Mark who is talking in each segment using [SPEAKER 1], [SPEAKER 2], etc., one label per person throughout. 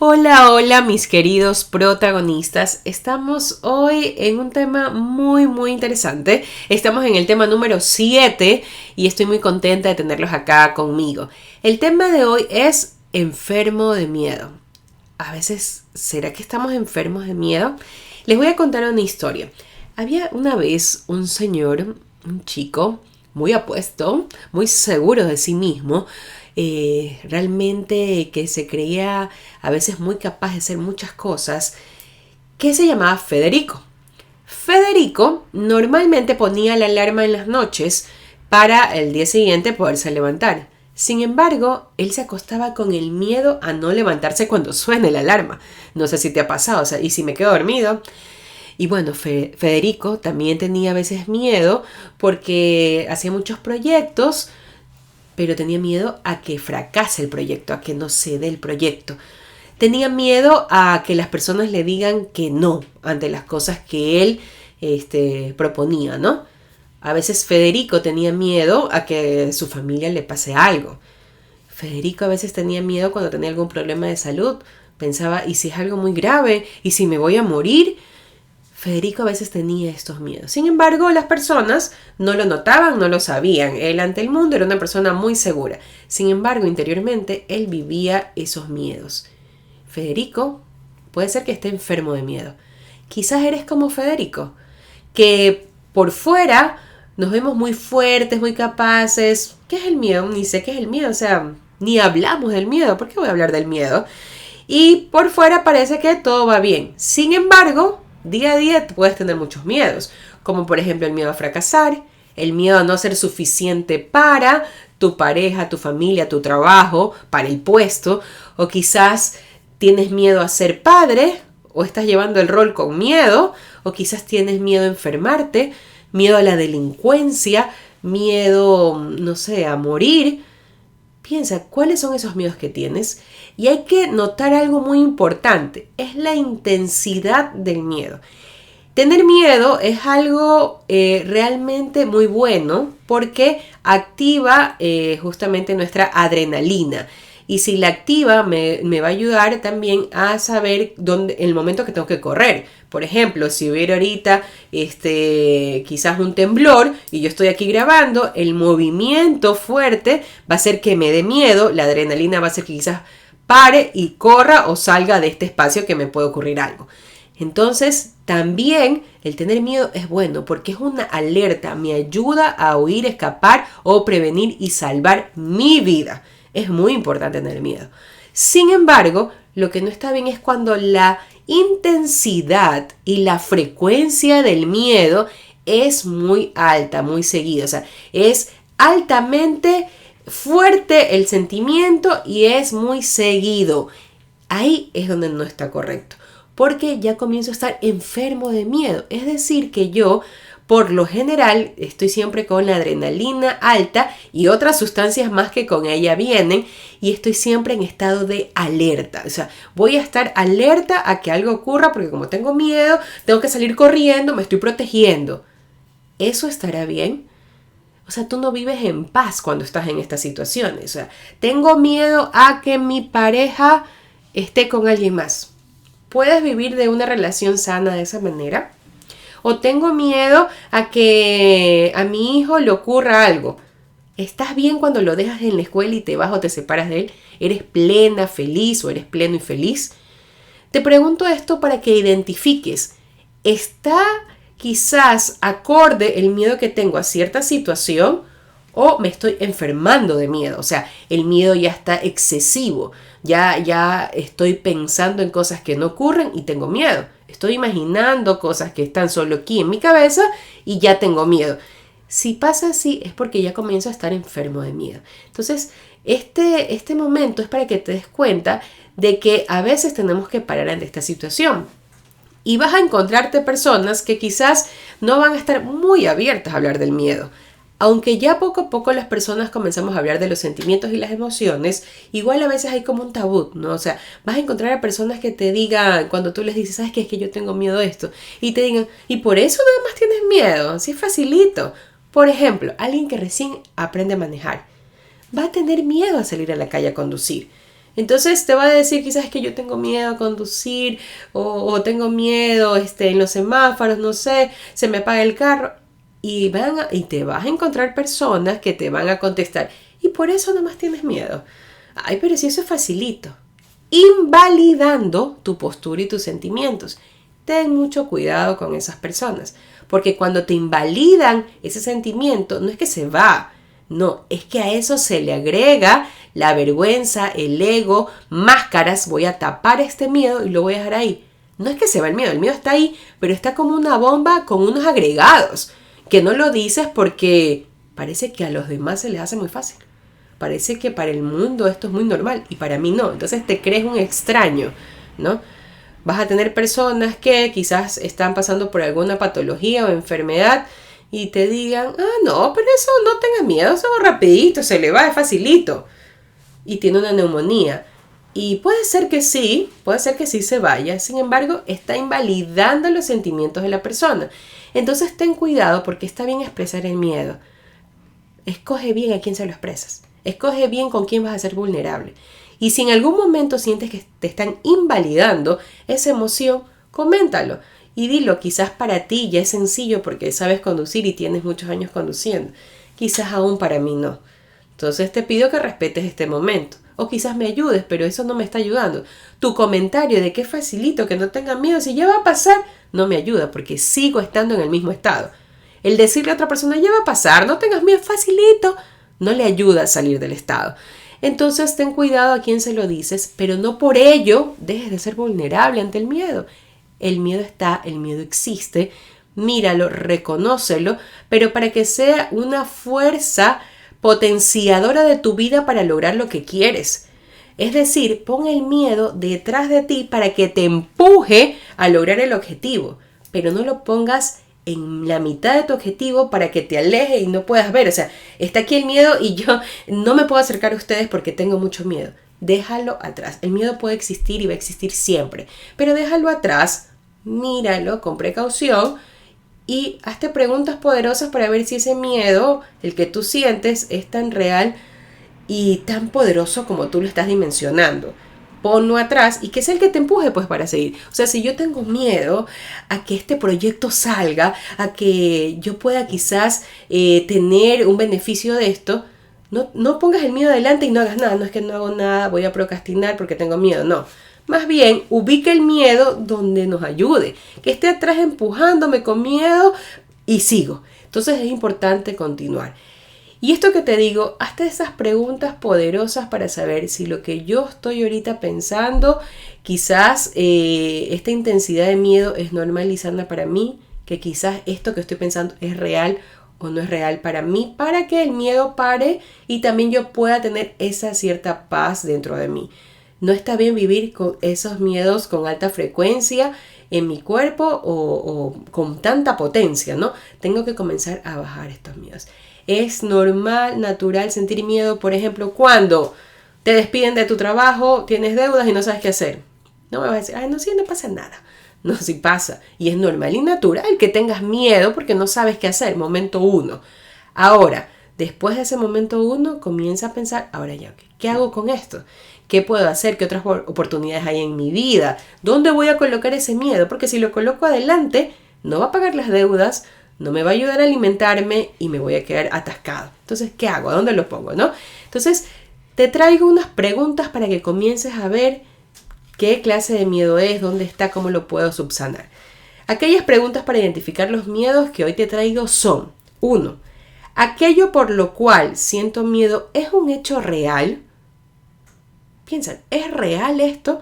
[SPEAKER 1] Hola, hola mis queridos protagonistas. Estamos hoy en un tema muy interesante. Estamos en el tema número 7 y estoy muy contenta de tenerlos acá conmigo. El tema de hoy es enfermo de miedo. A veces, ¿será que estamos enfermos de miedo? Les voy a contar una historia. Había una vez un señor, un chico, muy apuesto, muy seguro de sí mismo, realmente que se creía a veces muy capaz de hacer muchas cosas, que se llamaba Federico. Federico normalmente ponía la alarma en las noches para el día siguiente poderse levantar. Sin embargo, él se acostaba con el miedo a no levantarse cuando suene la alarma. No sé si te ha pasado, ¿y si me quedo dormido? Y bueno, Federico también tenía a veces miedo porque hacía muchos proyectos, pero tenía miedo a que fracase el proyecto, a que no se dé el proyecto. Tenía miedo a que las personas le digan que no ante las cosas que él proponía, ¿no? A veces Federico tenía miedo a que su familia le pase algo. Federico a veces tenía miedo cuando tenía algún problema de salud. Pensaba, ¿y si es algo muy grave? ¿Y si me voy a morir? Federico a veces tenía estos miedos. Sin embargo, las personas no lo notaban, no lo sabían. Él ante el mundo era una persona muy segura. Sin embargo, interiormente, él vivía esos miedos. Federico puede ser que esté enfermo de miedo. Quizás eres como Federico, que por fuera nos vemos muy fuertes, muy capaces. ¿Qué es el miedo? Ni sé qué es el miedo, o sea, ni hablamos del miedo. ¿Por qué voy a hablar del miedo? Y por fuera parece que todo va bien. Sin embargo, día a día puedes tener muchos miedos, como por ejemplo el miedo a fracasar, el miedo a no ser suficiente para tu pareja, tu familia, tu trabajo, para el puesto, o quizás tienes miedo a ser padre, o estás llevando el rol con miedo, o quizás tienes miedo a enfermarte, miedo a la delincuencia, miedo, no sé, a morir. Piensa, ¿cuáles son esos miedos que tienes? Y hay que notar algo muy importante, es la intensidad del miedo. Tener miedo es algo realmente muy bueno porque activa justamente nuestra adrenalina. Y si la activa me va a ayudar también a saber el momento que tengo que correr. Por ejemplo, si hubiera ahorita quizás un temblor y yo estoy aquí grabando, el movimiento fuerte va a hacer que me dé miedo, la adrenalina va a hacer que quizás pare y corra o salga de este espacio que me puede ocurrir algo. Entonces, también el tener miedo es bueno porque es una alerta, me ayuda a huir, escapar o prevenir y salvar mi vida. Es muy importante tener miedo. Sin embargo, lo que no está bien es cuando la intensidad y la frecuencia del miedo es muy alta, muy seguida. O sea, es altamente fuerte el sentimiento y es muy seguido. Ahí es donde no está correcto, porque ya comienzo a estar enfermo de miedo. Es decir, que yo, por lo general, estoy siempre con la adrenalina alta y otras sustancias más que con ella vienen, y estoy siempre en estado de alerta. O sea, voy a estar alerta a que algo ocurra porque como tengo miedo, tengo que salir corriendo, me estoy protegiendo. ¿Eso estará bien? O sea, tú no vives en paz cuando estás en estas situaciones. O sea, tengo miedo a que mi pareja esté con alguien más. ¿Puedes vivir de una relación sana de esa manera? ¿O tengo miedo a que a mi hijo le ocurra algo? ¿Estás bien cuando lo dejas en la escuela y te vas o te separas de él? ¿Eres plena, feliz o eres pleno y feliz? Te pregunto esto para que identifiques. ¿Está quizás acorde el miedo que tengo a cierta situación o me estoy enfermando de miedo? O sea, el miedo ya está excesivo. Ya estoy pensando en cosas que no ocurren y tengo miedo. Estoy imaginando cosas que están solo aquí en mi cabeza y ya tengo miedo. Si pasa así es porque ya comienzo a estar enfermo de miedo. Entonces, este momento es para que te des cuenta de que a veces tenemos que parar ante esta situación. Y vas a encontrarte personas que quizás no van a estar muy abiertas a hablar del miedo. Aunque ya poco a poco las personas comenzamos a hablar de los sentimientos y las emociones, igual a veces hay como un tabú, ¿no? O sea, vas a encontrar a personas que te digan, cuando tú les dices, ¿sabes qué? Es que yo tengo miedo a esto. Y te digan, ¿y por eso nada más tienes miedo? Así es facilito. Por ejemplo, alguien que recién aprende a manejar va a tener miedo a salir a la calle a conducir. Entonces te va a decir quizás que yo tengo miedo a conducir o tengo miedo en los semáforos, no sé, se me apaga el carro. Y te vas a encontrar personas que te van a contestar. Y por eso nada más tienes miedo. Ay, pero si eso es facilito. Invalidando tu postura y tus sentimientos. Ten mucho cuidado con esas personas. Porque cuando te invalidan ese sentimiento, no es que se va. No, es que a eso se le agrega la vergüenza, el ego, máscaras. Voy a tapar este miedo y lo voy a dejar ahí. No es que se va el miedo está ahí, pero está como una bomba con unos agregados. Que no lo dices porque parece que a los demás se les hace muy fácil. Parece que para el mundo esto es muy normal y para mí no. Entonces te crees un extraño, ¿no? Vas a tener personas que quizás están pasando por alguna patología o enfermedad y te digan, no, pero eso no tengas miedo, eso rapidito, se le va, es facilito. Y tiene una neumonía. Y puede ser que sí se vaya. Sin embargo, está invalidando los sentimientos de la persona. Entonces ten cuidado porque está bien expresar el miedo. Escoge bien a quién se lo expresas. Escoge bien con quién vas a ser vulnerable. Y si en algún momento sientes que te están invalidando esa emoción, coméntalo. Y dilo, quizás para ti ya es sencillo porque sabes conducir y tienes muchos años conduciendo. Quizás aún para mí no. Entonces te pido que respetes este momento. O quizás me ayudes, pero eso no me está ayudando. Tu comentario de que es facilito, que no tengan miedo, si ya va a pasar, no me ayuda porque sigo estando en el mismo estado. El decirle a otra persona, ya va a pasar, no tengas miedo, facilito, no le ayuda a salir del estado. Entonces ten cuidado a quién se lo dices, pero no por ello dejes de ser vulnerable ante el miedo. El miedo está, el miedo existe, míralo, reconócelo, pero para que sea una fuerza potenciadora de tu vida para lograr lo que quieres. Es decir, pon el miedo detrás de ti para que te empuje a lograr el objetivo, pero no lo pongas en la mitad de tu objetivo para que te aleje y no puedas ver. O sea, está aquí el miedo y yo no me puedo acercar a ustedes porque tengo mucho miedo. Déjalo atrás. El miedo puede existir y va a existir siempre, pero déjalo atrás, míralo con precaución y hazte preguntas poderosas para ver si ese miedo, el que tú sientes, es tan real y tan poderoso como tú lo estás dimensionando. Ponlo atrás y que es el que te empuje pues para seguir. O sea, si yo tengo miedo a que este proyecto salga, a que yo pueda quizás tener un beneficio de esto, no pongas el miedo adelante y no hagas nada. No es que no hago nada, voy a procrastinar porque tengo miedo, no. Más bien, ubica el miedo donde nos ayude, que esté atrás empujándome con miedo y sigo. Entonces es importante continuar. Y esto que te digo, hazte esas preguntas poderosas para saber si lo que yo estoy ahorita pensando, quizás esta intensidad de miedo es normal y sana para mí, que quizás esto que estoy pensando es real o no es real para mí, para que el miedo pare y también yo pueda tener esa cierta paz dentro de mí. No está bien vivir con esos miedos con alta frecuencia en mi cuerpo o con tanta potencia, ¿no? Tengo que comenzar a bajar estos miedos. Es normal, natural sentir miedo, por ejemplo, cuando te despiden de tu trabajo, tienes deudas y no sabes qué hacer. No me vas a decir, no, sí, no pasa nada. No, sí pasa. Y es normal y natural que tengas miedo porque no sabes qué hacer, momento 1. Ahora, después de ese momento 1, comienza a pensar, ahora ya, ¿qué hago con esto? ¿Qué puedo hacer? ¿Qué otras oportunidades hay en mi vida? ¿Dónde voy a colocar ese miedo? Porque si lo coloco adelante, no va a pagar las deudas, no me va a ayudar a alimentarme y me voy a quedar atascado. Entonces, ¿qué hago? ¿A dónde lo pongo? ¿No? Entonces, te traigo unas preguntas para que comiences a ver qué clase de miedo es, dónde está, cómo lo puedo subsanar. Aquellas preguntas para identificar los miedos que hoy te traigo son: 1. ¿Aquello por lo cual siento miedo es un hecho real? Piensa, ¿es real esto?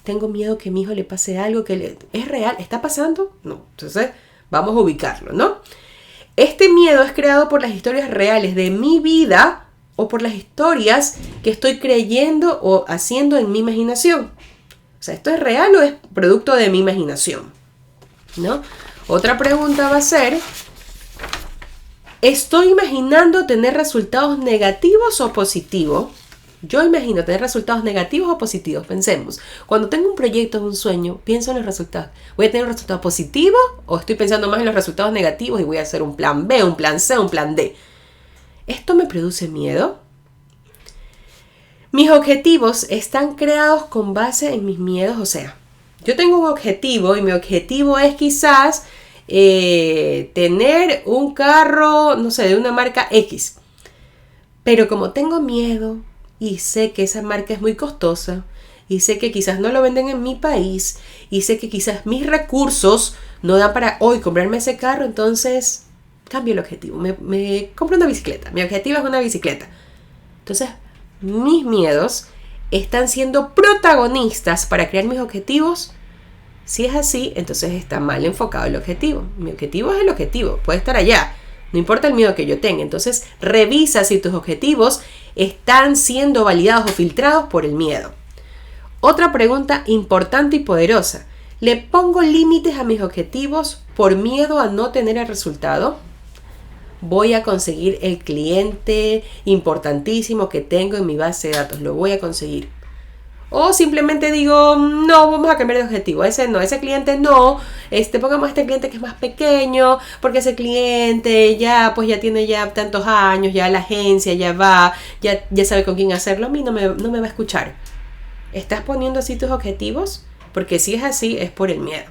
[SPEAKER 1] ¿Tengo miedo que a mi hijo le pase algo? ¿Es real? ¿Está pasando? No. Entonces, vamos a ubicarlo, ¿no? ¿Este miedo es creado por las historias reales de mi vida o por las historias que estoy creyendo o haciendo en mi imaginación? O sea, ¿esto es real o es producto de mi imaginación? ¿No? Otra pregunta va a ser: ¿estoy imaginando tener resultados negativos o positivos? Yo imagino tener resultados negativos o positivos. Pensemos, cuando tengo un proyecto, un sueño, pienso en los resultados. ¿Voy a tener un resultado positivo o estoy pensando más en los resultados negativos y voy a hacer un plan B, un plan C, un plan D? ¿Esto me produce miedo? Mis objetivos están creados con base en mis miedos, o sea, yo tengo un objetivo y mi objetivo es quizás tener un carro, no sé, de una marca X. Pero como tengo miedo y sé que esa marca es muy costosa y sé que quizás no lo venden en mi país y sé que quizás mis recursos no dan para hoy comprarme ese carro, entonces cambio el objetivo. Me compro una bicicleta. Mi objetivo es una bicicleta. Entonces, mis miedos están siendo protagonistas para crear mis objetivos. Si es así, entonces está mal enfocado el objetivo. Mi objetivo es el objetivo, puede estar allá, no importa el miedo que yo tenga. Entonces, revisa si tus objetivos están siendo validados o filtrados por el miedo. Otra pregunta importante y poderosa. ¿Le pongo límites a mis objetivos por miedo a no tener el resultado? Voy a conseguir el cliente importantísimo que tengo en mi base de datos. Lo voy a conseguir. O simplemente digo, no, vamos a cambiar de objetivo. Ese no, ese cliente no. Pongamos a este cliente que es más pequeño, porque ese cliente ya tiene ya tantos años, ya la agencia ya va, ya sabe con quién hacerlo. A mí no me va a escuchar. ¿Estás poniendo así tus objetivos? Porque si es así, es por el miedo.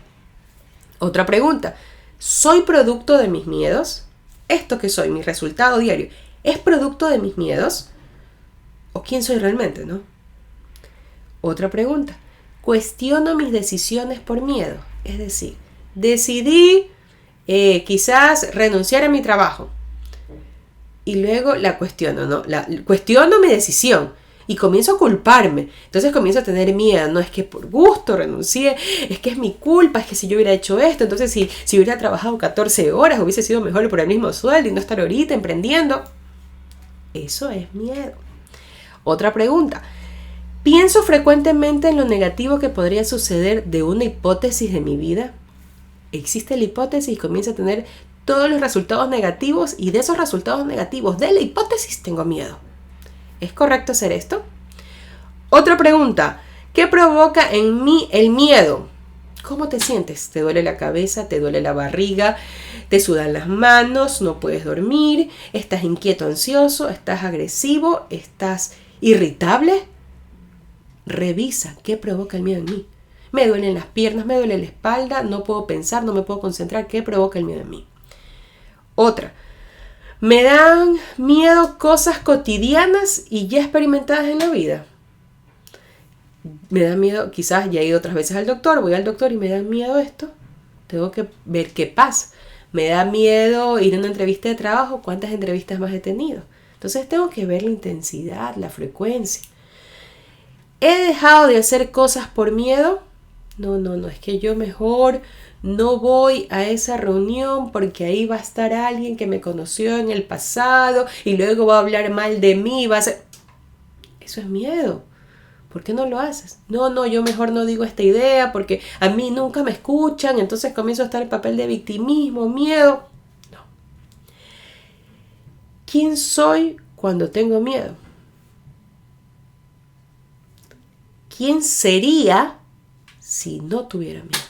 [SPEAKER 1] Otra pregunta. ¿Soy producto de mis miedos? ¿Esto que soy, mi resultado diario, es producto de mis miedos? ¿O quién soy realmente, no? Otra pregunta. ¿Cuestiono mis decisiones por miedo? Es decir, decidí quizás renunciar a mi trabajo. Y luego la cuestiono, ¿no? Cuestiono mi decisión. Y comienzo a culparme. Entonces comienzo a tener miedo. No es que por gusto renuncié. Es que es mi culpa. Es que si yo hubiera hecho esto. Entonces si hubiera trabajado 14 horas. Hubiese sido mejor por el mismo sueldo. Y no estar ahorita emprendiendo. Eso es miedo. Otra pregunta. ¿Pienso frecuentemente en lo negativo que podría suceder de una hipótesis de mi vida? Existe la hipótesis y comienzo a tener todos los resultados negativos. Y de esos resultados negativos de la hipótesis tengo miedo. ¿Es correcto hacer esto? Otra pregunta. ¿Qué provoca en mí el miedo? ¿Cómo te sientes? ¿Te duele la cabeza? ¿Te duele la barriga? ¿Te sudan las manos? ¿No puedes dormir? ¿Estás inquieto, ansioso? ¿Estás agresivo? ¿Estás irritable? Revisa qué provoca el miedo en mí. Me duelen las piernas, me duele la espalda, no puedo pensar, no me puedo concentrar. ¿Qué provoca el miedo en mí? Otra. Me dan miedo cosas cotidianas y ya experimentadas en la vida. Me da miedo, quizás ya he ido otras veces al doctor, voy al doctor y me da miedo esto. Tengo que ver qué pasa. Me da miedo ir a una entrevista de trabajo, ¿cuántas entrevistas más he tenido? Entonces tengo que ver la intensidad, la frecuencia. ¿He dejado de hacer cosas por miedo? No, es que yo mejor no voy a esa reunión porque ahí va a estar alguien que me conoció en el pasado y luego va a hablar mal de mí. Eso es miedo. ¿Por qué no lo haces? No, yo mejor no digo esta idea porque a mí nunca me escuchan, entonces comienzo a estar en el papel de victimismo, miedo. No. ¿Quién soy cuando tengo miedo? ¿Quién sería si no tuviera miedo?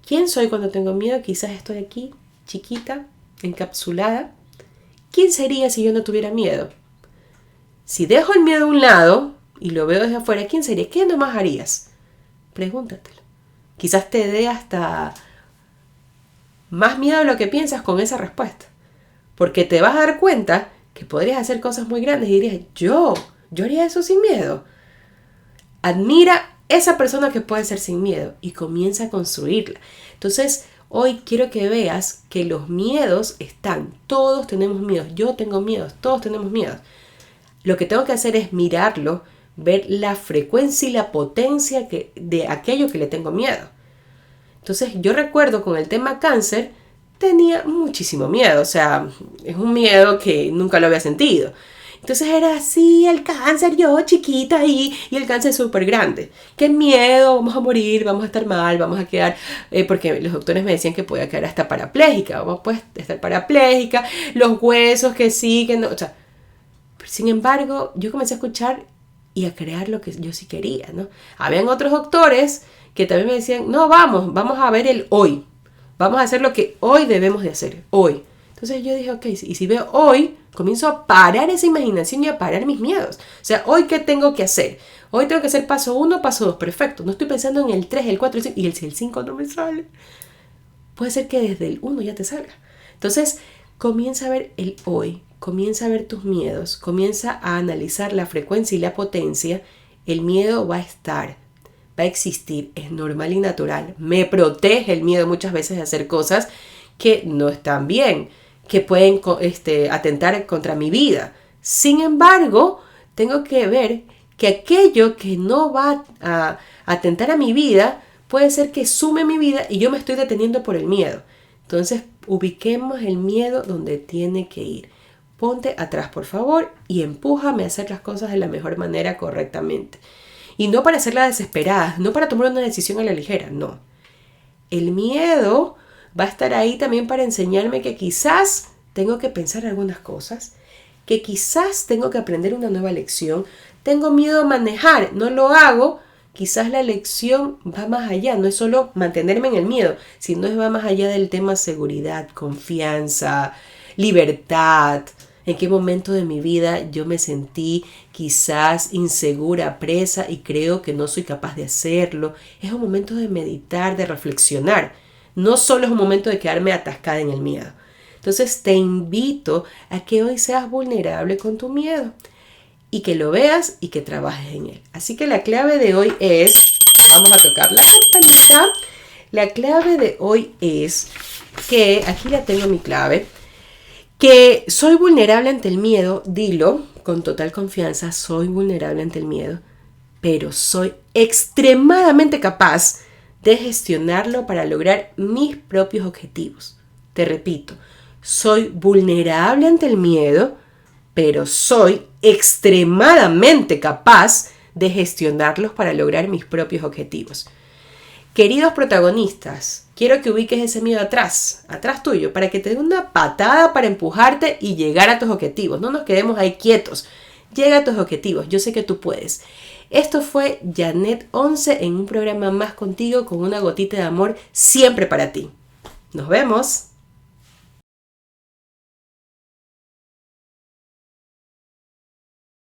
[SPEAKER 1] ¿Quién soy cuando tengo miedo? Quizás estoy aquí, chiquita, encapsulada. ¿Quién sería si yo no tuviera miedo? Si dejo el miedo a un lado y lo veo desde afuera, ¿quién sería? ¿Qué nomás harías? Pregúntatelo. Quizás te dé hasta más miedo de lo que piensas con esa respuesta. Porque te vas a dar cuenta que podrías hacer cosas muy grandes y dirías, yo haría eso sin miedo. Admira esa persona que puede ser sin miedo y comienza a construirla. Entonces, hoy quiero que veas que los miedos están. Todos tenemos miedos. Yo tengo miedos. Todos tenemos miedos. Lo que tengo que hacer es mirarlo, ver la frecuencia y la potencia de aquello que le tengo miedo. Entonces, yo recuerdo con el tema cáncer, tenía muchísimo miedo. O sea, es un miedo que nunca lo había sentido. Entonces era así, el cáncer, yo chiquita y el cáncer súper grande. ¡Qué miedo! Vamos a morir, vamos a estar mal, vamos a quedar... porque los doctores me decían que podía quedar hasta parapléjica. Vamos pues a estar parapléjica, los huesos que sí, que no... O sea, sin embargo, yo comencé a escuchar y a crear lo que yo sí quería, ¿no? Habían otros doctores que también me decían, no, vamos a ver el hoy. Vamos a hacer lo que hoy debemos de hacer, hoy. Entonces yo dije, ok, y si veo hoy... Comienzo a parar esa imaginación y a parar mis miedos. O sea, ¿hoy qué tengo que hacer? Hoy tengo que hacer paso 1, paso 2. Perfecto. No estoy pensando en el 3, el 4, el 5. Y si el 5 no me sale, puede ser que desde el 1 ya te salga. Entonces, comienza a ver el hoy. Comienza a ver tus miedos. Comienza a analizar la frecuencia y la potencia. El miedo va a estar, va a existir. Es normal y natural. Me protege el miedo muchas veces de hacer cosas que no están bien, que pueden atentar contra mi vida. Sin embargo, tengo que ver que aquello que no va a atentar a mi vida puede ser que sume mi vida y yo me estoy deteniendo por el miedo. Entonces, ubiquemos el miedo donde tiene que ir. Ponte atrás, por favor, y empújame a hacer las cosas de la mejor manera correctamente. Y no para hacerla desesperada, no para tomar una decisión a la ligera, no. El miedo va a estar ahí también para enseñarme que quizás tengo que pensar algunas cosas, que quizás tengo que aprender una nueva lección. Tengo miedo a manejar, no lo hago. Quizás la lección va más allá, no es solo mantenerme en el miedo, sino va más allá del tema seguridad, confianza, libertad. En qué momento de mi vida yo me sentí quizás insegura, presa y creo que no soy capaz de hacerlo. Es un momento de meditar, de reflexionar. No solo es un momento de quedarme atascada en el miedo. Entonces te invito a que hoy seas vulnerable con tu miedo y que lo veas y que trabajes en él. Así que la clave de hoy es, vamos a tocar la campanita. La clave de hoy es que, aquí la tengo mi clave, que soy vulnerable ante el miedo, dilo con total confianza, soy vulnerable ante el miedo, pero soy extremadamente capaz de gestionarlo para lograr mis propios objetivos. Te repito, soy vulnerable ante el miedo, pero soy extremadamente capaz de gestionarlos para lograr mis propios objetivos. Queridos protagonistas, quiero que ubiques ese miedo atrás tuyo, para que te dé una patada para empujarte y llegar a tus objetivos. No nos quedemos ahí quietos. Llega a tus objetivos, yo sé que tú puedes. Esto fue Janet 11 en un programa más contigo con una gotita de amor siempre para ti. Nos vemos.